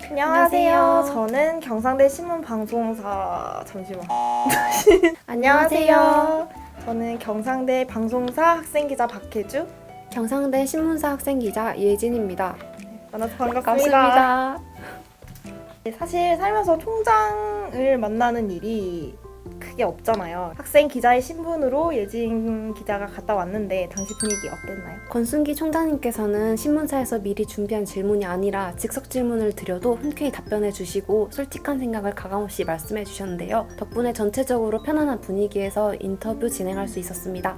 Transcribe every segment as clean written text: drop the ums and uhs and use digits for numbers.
안녕하세요. 저는 경상대 신문방송사 잠시만. 안녕하세요. 저는 경상대 방송사 학생기자 박혜주. 경상대 신문사 학생기자 예진입니다. 만나서 반갑습니다. 반갑습니다. 사실 살면서 총장을 만나는 일이 크게 없잖아요. 학생 기자의 신분으로 예진 기자가 갔다 왔는데 당시 분위기 어땠나요? 권순기 총장님께서는 신문사에서 미리 준비한 질문이 아니라 즉석 질문을 드려도 흔쾌히 답변해 주시고 솔직한 생각을 가감없이 말씀해 주셨는데요. 덕분에 전체적으로 편안한 분위기에서 인터뷰 진행할 수 있었습니다.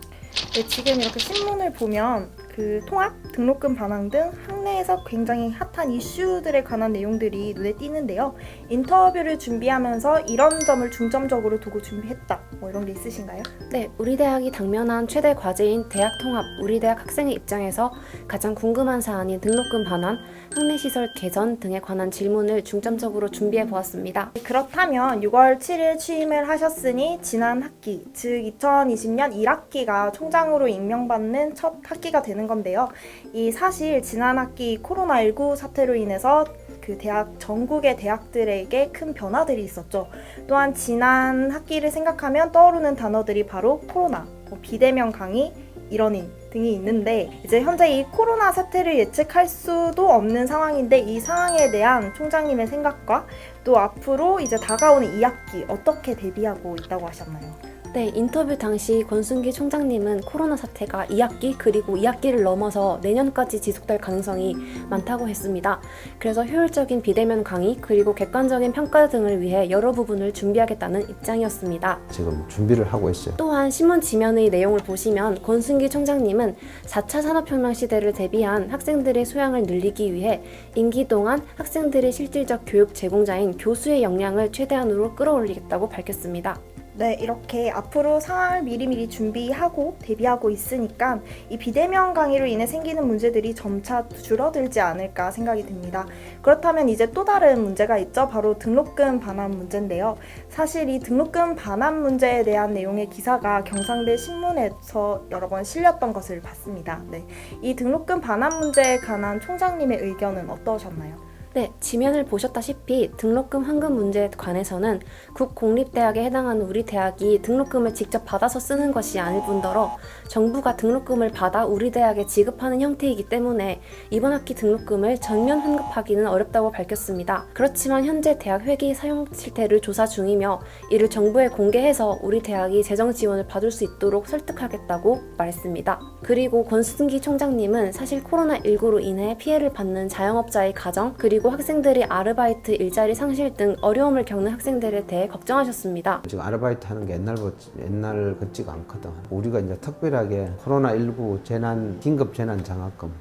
네, 지금 이렇게 신문을 보면 그 통합, 등록금 반환 등 학내에서 굉장히 핫한 이슈들에 관한 내용들이 눈에 띄는데요. 인터뷰를 준비하면서 이런 점을 중점적으로 두고 준비했다. 뭐 이런 게 있으신가요? 네, 우리 대학이 당면한 최대 과제인 대학 통합, 우리 대학 학생의 입장에서 가장 궁금한 사안인 등록금 반환, 학내 시설 개선 등에 관한 질문을 중점적으로 준비해 보았습니다. 그렇다면 6월 7일 취임을 하셨으니 지난 학기, 즉 2020년 1학기가 총장으로 임명받는 첫 학기가 되는 건데요. 이 사실 지난 학기 코로나19 사태로 인해서 그 대학 전국의 대학들에게 큰 변화들이 있었죠. 또한 지난 학기를 생각하면 떠오르는 단어들이 바로 코로나, 비대면 강의, 일원인 등이 있는데 이제 현재 이 코로나 사태를 예측할 수도 없는 상황인데 이 상황에 대한 총장님의 생각과 또 앞으로 이제 다가오는 2학기 어떻게 대비하고 있다고 하셨나요? 네, 인터뷰 당시 권순기 총장님은 코로나 사태가 2학기 그리고 2학기를 넘어서 내년까지 지속될 가능성이 많다고 했습니다. 그래서 효율적인 비대면 강의 그리고 객관적인 평가 등을 위해 여러 부분을 준비하겠다는 입장이었습니다. 지금 준비를 하고 있어요. 또한 신문 지면의 내용을 보시면 권순기 총장님은 4차 산업혁명 시대를 대비한 학생들의 소양을 늘리기 위해 임기 동안 학생들의 실질적 교육 제공자인 교수의 역량을 최대한으로 끌어올리겠다고 밝혔습니다. 네, 이렇게 앞으로 상황을 미리미리 준비하고 대비하고 있으니까 이 비대면 강의로 인해 생기는 문제들이 점차 줄어들지 않을까 생각이 듭니다. 그렇다면 이제 또 다른 문제가 있죠. 바로 등록금 반환 문제인데요. 사실 이 등록금 반환 문제에 대한 내용의 기사가 경상대 신문에서 여러 번 실렸던 것을 봤습니다. 네, 이 등록금 반환 문제에 관한 총장님의 의견은 어떠셨나요? 네, 지면을 보셨다시피 등록금 환급 문제에 관해서는 국공립대학에 해당하는 우리 대학이 등록금을 직접 받아서 쓰는 것이 아닐 뿐더러 정부가 등록금을 받아 우리 대학에 지급하는 형태이기 때문에 이번 학기 등록금을 전면 환급하기는 어렵다고 밝혔습니다. 그렇지만 현재 대학 회계 사용 실태를 조사 중이며 이를 정부에 공개해서 우리 대학이 재정 지원을 받을 수 있도록 설득하겠다고 말했습니다. 그리고 권순기 총장님은 사실 코로나19로 인해 피해를 받는 자영업자의 가정 그리고 학생들이 아르바이트 일자리 상실 등 어려움을 겪는 학생들에 대해 걱정하셨습니다. 지금 아르바이트 하는 게 옛날 같지가 않거든. 우리가 이제 특별하게 코로나19 긴급 재난 장학금을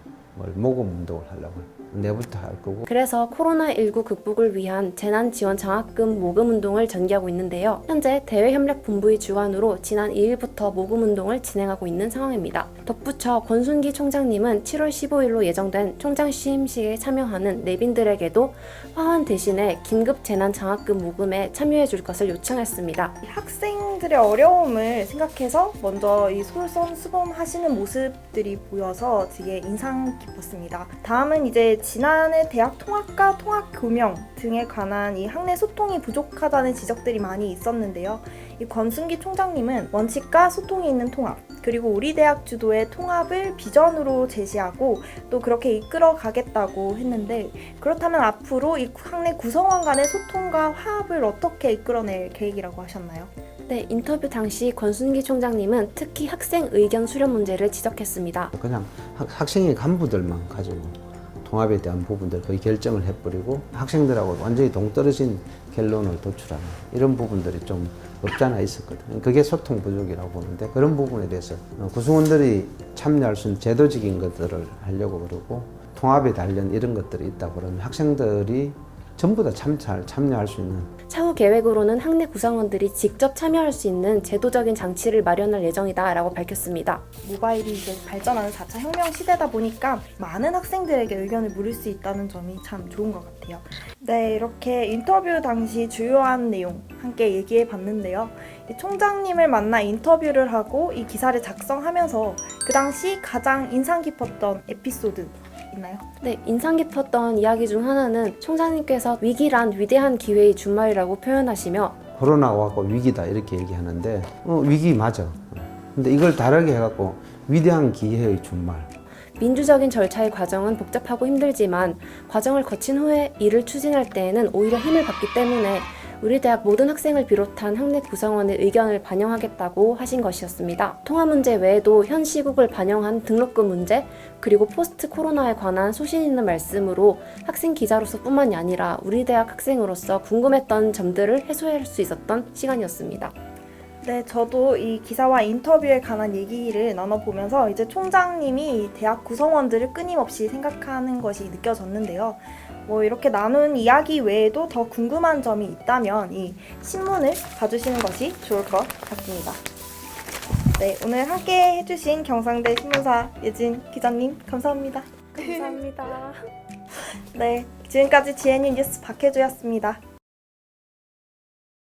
모금 운동을 하려고 내부터 할 거고. 그래서 코로나19 극복을 위한 재난지원 장학금 모금 운동을 전개하고 있는데요. 현재 대외협력본부의 주관으로 지난 2일부터 모금 운동을 진행하고 있는 상황입니다. 덧붙여 권순기 총장님은 7월 15일로 예정된 총장 취임식에 참여하는 내빈들에게도 화환 대신에 긴급 재난 장학금 모금에 참여해 줄 것을 요청했습니다. 학생들의 어려움을 생각해서 먼저 이 솔선수범하시는 모습들이 보여서 되게 인상 깊었습니다. 다음은 이제 지난해 대학 통합과 통합교명 등에 관한 이 학내 소통이 부족하다는 지적들이 많이 있었는데요. 이 권순기 총장님은 원칙과 소통이 있는 통합, 그리고 우리 대학 주도의 통합을 비전으로 제시하고 또 그렇게 이끌어 가겠다고 했는데 그렇다면 앞으로 이 학내 구성원 간의 소통과 화합을 어떻게 이끌어낼 계획이라고 하셨나요? 네, 인터뷰 당시 권순기 총장님은 특히 학생 의견 수렴 문제를 지적했습니다. 그냥 학생의 간부들만 가지고 통합에 대한 부분들 거의 결정을 해버리고 학생들하고 완전히 동떨어진 결론을 도출하는 이런 부분들이 좀 없지 않아 있었거든요. 그게 소통 부족이라고 보는데 그런 부분에 대해서 구성원들이 참여할 수 있는 제도적인 것들을 하려고 그러고 통합에 관련 이런 것들이 있다 그러면 학생들이 전부 다 참여할 수 있는 차후 계획으로는 학내 구성원들이 직접 참여할 수 있는 제도적인 장치를 마련할 예정이다라고 밝혔습니다. 모바일이 이제 발전하는 4차 혁명 시대다 보니까 많은 학생들에게 의견을 물을 수 있다는 점이 참 좋은 것 같아요. 네, 이렇게 인터뷰 당시 주요한 내용 함께 얘기해 봤는데요. 이 총장님을 만나 인터뷰를 하고 이 기사를 작성하면서 그 당시 가장 인상 깊었던 에피소드 있나요? 네, 인상 깊었던 이야기 중 하나는 총장님께서 위기란 위대한 기회의 준말이라고 표현하시며 코로나가 왔고 위기다 이렇게 얘기하는데 위기 맞아. 근데 이걸 다르게 해갖고 위대한 기회의 준말. 민주적인 절차의 과정은 복잡하고 힘들지만 과정을 거친 후에 일을 추진할 때에는 오히려 힘을 받기 때문에 우리 대학 모든 학생을 비롯한 학내 구성원의 의견을 반영하겠다고 하신 것이었습니다. 통합 문제 외에도 현 시국을 반영한 등록금 문제, 그리고 포스트 코로나에 관한 소신 있는 말씀으로 학생 기자로서 뿐만이 아니라 우리 대학 학생으로서 궁금했던 점들을 해소할 수 있었던 시간이었습니다. 네, 저도 이 기사와 인터뷰에 관한 얘기를 나눠보면서 이제 총장님이 대학 구성원들을 끊임없이 생각하는 것이 느껴졌는데요. 이렇게 나눈 이야기 외에도 더 궁금한 점이 있다면 이 신문을 봐주시는 것이 좋을 것 같습니다. 네, 오늘 함께 해주신 경상대 신문사 예진 기자님 감사합니다. 감사합니다. 네, 지금까지 GNU 뉴스 박혜주였습니다.